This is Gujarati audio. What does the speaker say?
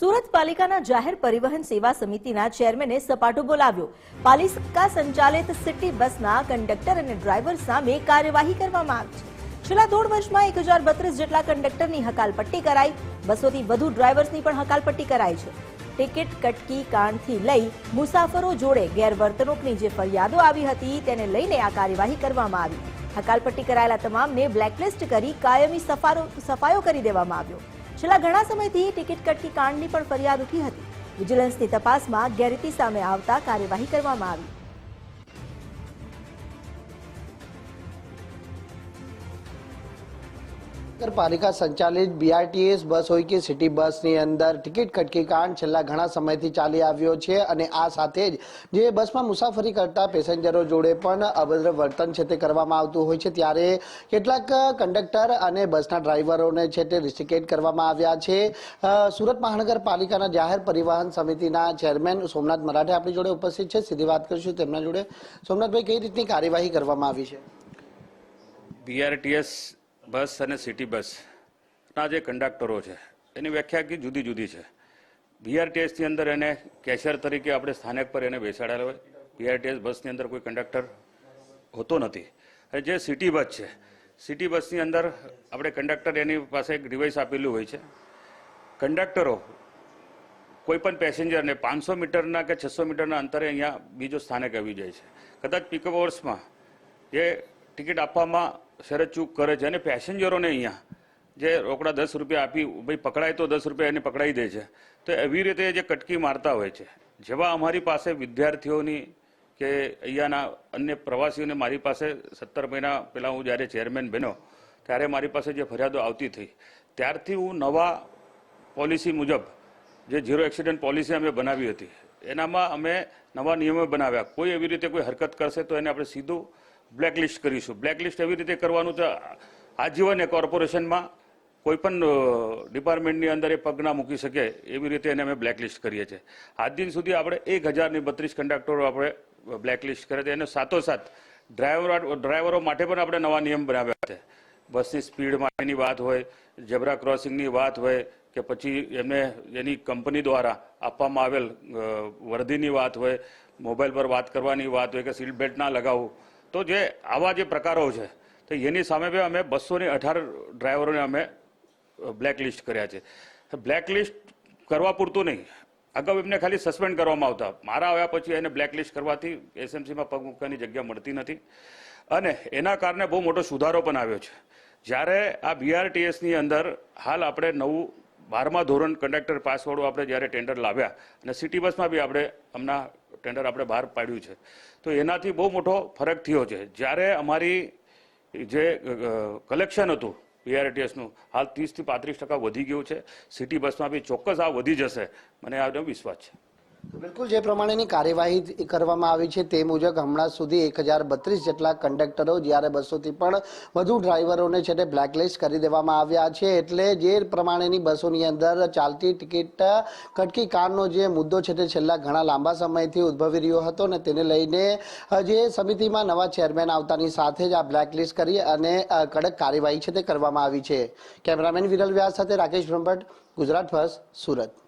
સુરત પાલિકાના જાહેર પરિવહન સેવા સમિતિના ચેરમેને સપાટો બોલાવ્યો। પાલિકા સંચાલિત સિટી બસના કંડક્ટર અને ડ્રાઈવર સામે કાર્યવાહી કરવામાં આવી છે। છેલ્લા 1.5 વર્ષમાં 1032 જેટલા કંડક્ટરની હકાલપટ્ટી કરાઈ, 200 થી વધુ ડ્રાઈવર્સની પણ હકાલપટ્ટી કરાઈ છે। ટિકિટ કટકી કાંડથી લઈ મુસાફરો જોડે ગેરવર્તણૂકની જે ફરિયાદો આવી હતી તેને લઈને આ કાર્યવાહી કરવામાં આવી। હકાલપટ્ટી કરાયેલા તમામને બ્લેકલિસ્ટ કરી કાયમી સફાયો કરી દેવામાં આવ્યો। છેલ્લા ઘણા સમયથી ટિકિટ કટકી કાંડની પણ ફરિયાદ ઉઠી હતી। વિજિલન્સની તપાસમાં ગેરરીતિ સામે આવતા કાર્યવાહી કરવામાં આવી। નગરપાલિકા સંચાલિત BRTS બસ હોય કે સિટી બસની અંદર ટિકિટ કટકી કાંડ છેલ્લા ઘણા સમયથી ચાલી આવ્યો છે અને આ સાથે જ જે બસમાં મુસાફરી કરતા પેસેન્જરો જોડે પણ અભદ્ર વર્તન છે તે કરવામાં આવતું હોય છે। ત્યારે કેટલાક કંડક્ટર અને બસના ડ્રાઈવરોને છે તે રિસ્ટ્રિકેટ કરવામાં આવ્યા છે। સુરત મહાનગરપાલિકાના જાહેર પરિવહન સમિતિના ચેરમેન સોમનાથ મરાઠે આપણી જોડે ઉપસ્થિત છે। સીધી વાત કરીશું તેમના જોડે। સોમનાથભાઈ, કઈ રીતની કાર્યવાહી કરવામાં આવી છે? BRTS બસ અને સિટી બસના જે કંડક્ટરો છે એની વ્યાખ્યા આખી જુદી જુદી છે। BRTSની અંદર એને કેશિયર તરીકે આપણે સ્થાનક પર એને બેસાડેલા હોય। BRTS બસની અંદર કોઈ કંડક્ટર હોતો નથી। અને જે સિટી બસ છે, સિટી બસની અંદર આપણે કંડક્ટર એની પાસે એક ડિવાઇસ આપેલું હોય છે। કંડક્ટરો કોઈ પણ પેસેન્જરને 500 મીટરના કે 600 મીટરના અંતરે અહીંયા બીજો સ્થાનક આવી જાય છે। કદાચ પિકઅપ અવર્સમાં જે ટિકિટ આપવામાં શરત ચૂક કરે છે અને પેસેન્જરોને અહીંયા જે રોકડા 10 રૂપિયા આપી ભાઈ પકડાય તો 10 રૂપિયા એને પકડાઈ દે છે। તો એવી રીતે જે કટકી મારતા હોય છે। જેવા અમારી પાસે વિદ્યાર્થીઓની કે અહીંયાના અન્ય પ્રવાસીઓને મારી પાસે 17 મહિના પહેલાં હું જ્યારે ચેરમેન બન્યો ત્યારે મારી પાસે જે ફરિયાદો આવતી થઈ ત્યારથી હું નવા પોલિસી મુજબ જે ઝીરો એક્સિડન્ટ પોલિસી અમે બનાવી હતી એનામાં અમે નવા નિયમો બનાવ્યા। કોઈ એવી રીતે કોઈ હરકત કરશે તો એને આપણે સીધું બ્લેકલિસ્ટ કરીશું। બ્લેકલિસ્ટ એવી રીતે કરવાનું તો આજીવન એ કોર્પોરેશનમાં કોઈ પણ ડિપાર્ટમેન્ટની અંદર એ પગ ના મૂકી શકે એવી રીતે એને અમે બ્લેકલિસ્ટ કરીએ છીએ। આજ દિન સુધી આપણે 1032 કંડક્ટરો આપણે બ્લેકલિસ્ટ કર્યા છે। એને સાથોસાથ ડ્રાઈવરો માટે પણ આપણે નવા નિયમ બનાવ્યા છે। બસની સ્પીડ માટેની વાત હોય, ઝેબ્રા ક્રોસિંગની વાત હોય કે પછી એમને એની કંપની દ્વારા આપવામાં આવેલ વર્દીની વાત હોય, મોબાઈલ પર વાત કરવાની વાત હોય કે સીટ બેલ્ટ ના લગાવવું, તો જે આવા જે પ્રકારો છે તો એની સામે પણ અમે 218 ડ્રાઈવરોને અમે બ્લેકલિસ્ટ કર્યા છે। બ્લેકલિસ્ટ કરવા પૂરતું નહીં, અગાઉ એમને ખાલી સસ્પેન્ડ કરવામાં આવતા। મારા આવ્યા પછી એને બ્લેકલિસ્ટ કરવાથી SMCમાં પગ મૂકવાની જગ્યા મળતી નથી અને એના કારણે બહુ મોટો સુધારો પણ આવ્યો છે। જ્યારે આ BRTSની અંદર હાલ આપણે નવું 12મા ધોરણ કંડક્ટર પાસવાળું આપણે જ્યારે ટેન્ડર લાવ્યા અને સિટી બસમાં બી આપણે હમણાં ટેન્ડર આપણે બહાર પાડ્યું છે તો એનાથી બહુ મોટો ફરક થયો છે। જ્યારે અમારી જે કલેક્શન હતું BRTSનું હાલ 30 થી 35% વધી ગયું છે। સિટી બસમાં બી ચોક્કસ આ વધી જશે, મને આનો વિશ્વાસ છે। બિલકુલ જે પ્રમાણેની કાર્યવાહી કરવામાં આવી છે તે મુજબ હમણાં સુધી 1032 જેટલા કંડક્ટરો જ્યારે 200થી પણ વધુ ડ્રાઈવરોને છે તે બ્લેકલિસ્ટ કરી દેવામાં આવ્યા છે। એટલે જે પ્રમાણેની બસોની અંદર ચાલતી ટિકિટ કટકી કાંડનો જે મુદ્દો છે તે છેલ્લા ઘણા લાંબા સમયથી ઉદ્ભવી રહ્યો હતો અને તેને લઈને જે સમિતિમાં નવા ચેરમેન આવતાની સાથે જ આ બ્લેકલિસ્ટ કરી અને કડક કાર્યવાહી છે તે કરવામાં આવી છે। કેમેરામેન વિરલ વ્યાસ સાથે રાકેશ બ્રહ્મભટ્ટ, ગુજરાત ફર્સ્ટ, સુરત।